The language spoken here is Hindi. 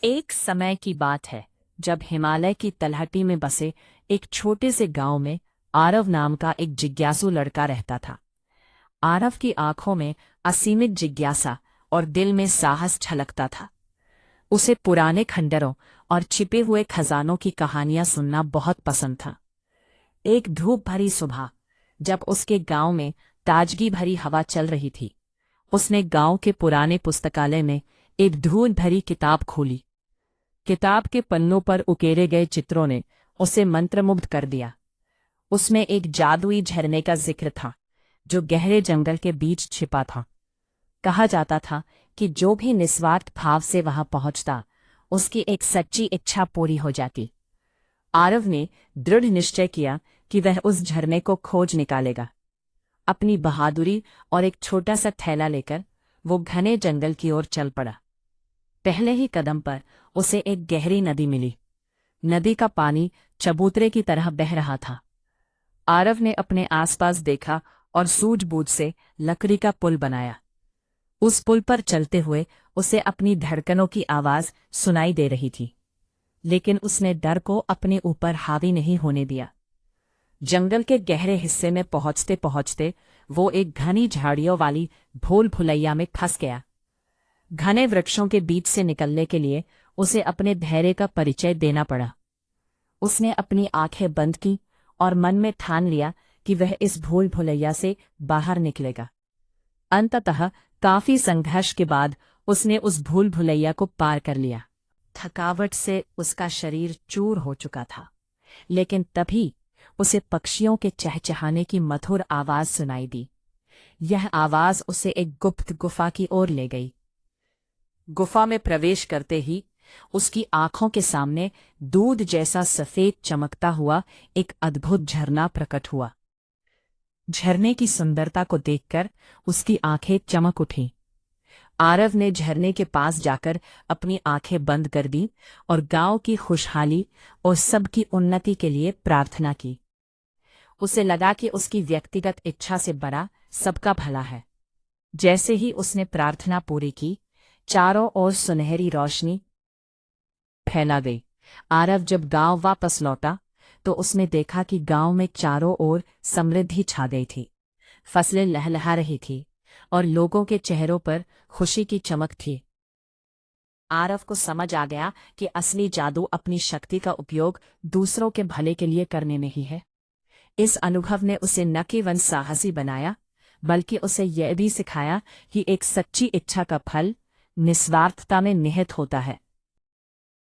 एक समय की बात है जब हिमालय की तलहटी में बसे एक छोटे से गांव में आरव नाम का एक जिज्ञासु लड़का रहता था। आरव की आंखों में असीमित जिज्ञासा और दिल में साहस छलकता था। उसे पुराने खंडरों और छिपे हुए खजानों की कहानियां सुनना बहुत पसंद था। एक धूप भरी सुबह, जब उसके गांव में ताजगी भरी हवा चल रही थी, उसने गांव के पुराने पुस्तकालय में एक धूल भरी किताब खोली। किताब के पन्नों पर उकेरे गए चित्रों ने उसे मंत्रमुग्ध कर दिया। उसमें एक जादुई झरने का जिक्र था जो गहरे जंगल के बीच छिपा था। कहा जाता था कि जो भी निस्वार्थ भाव से वहां पहुंचता, उसकी एक सच्ची इच्छा पूरी हो जाती। आरव ने दृढ़ निश्चय किया कि वह उस झरने को खोज निकालेगा। अपनी बहादुरी और एक छोटा सा थैला लेकर वो घने जंगल की ओर चल पड़ा। पहले ही कदम पर उसे एक गहरी नदी मिली। नदी का पानी चबूतरे की तरह बह रहा था। आरव ने अपने आसपास देखा और सूझबूझ से लकड़ी का पुल बनाया। उस पुल पर चलते हुए उसे अपनी धड़कनों की आवाज सुनाई दे रही थी, लेकिन उसने डर को अपने ऊपर हावी नहीं होने दिया। जंगल के गहरे हिस्से में पहुंचते पहुंचते वो एक घनी झाड़ियों वाली भूल भुलैया में फंस गया। घने वृक्षों के बीच से निकलने के लिए उसे अपने धैर्य का परिचय देना पड़ा। उसने अपनी आंखें बंद की और मन में ठान लिया कि वह इस भूल भुलैया से बाहर निकलेगा। अंततः काफी संघर्ष के बाद उसने उस भूल भुलैया को पार कर लिया। थकावट से उसका शरीर चूर हो चुका था, लेकिन तभी उसे पक्षियों के चहचहाने की मधुर आवाज सुनाई दी। यह आवाज उसे एक गुप्त गुफा की ओर ले गई। गुफा में प्रवेश करते ही उसकी आंखों के सामने दूध जैसा सफेद चमकता हुआ एक अद्भुत झरना प्रकट हुआ। झरने की सुंदरता को देखकर उसकी आंखें चमक उठीं। आरव ने झरने के पास जाकर अपनी आंखें बंद कर दी और गांव की खुशहाली और सबकी उन्नति के लिए प्रार्थना की। उसे लगा कि उसकी व्यक्तिगत इच्छा से बड़ा सबका भला है। जैसे ही उसने प्रार्थना पूरी की, चारों ओर सुनहरी रोशनी फैला गई। आरव जब गांव वापस लौटा तो उसने देखा कि गांव में चारों ओर समृद्धि छा गई थी। फसलें लहलहा रही थी और लोगों के चेहरों पर खुशी की चमक थी। आरव को समझ आ गया कि असली जादू अपनी शक्ति का उपयोग दूसरों के भले के लिए करने में ही है। इस अनुभव ने उसे न केवल साहसी बनाया, बल्कि उसे यह भी सिखाया कि एक सच्ची इच्छा का फल निस्वार्थता में निहित होता है।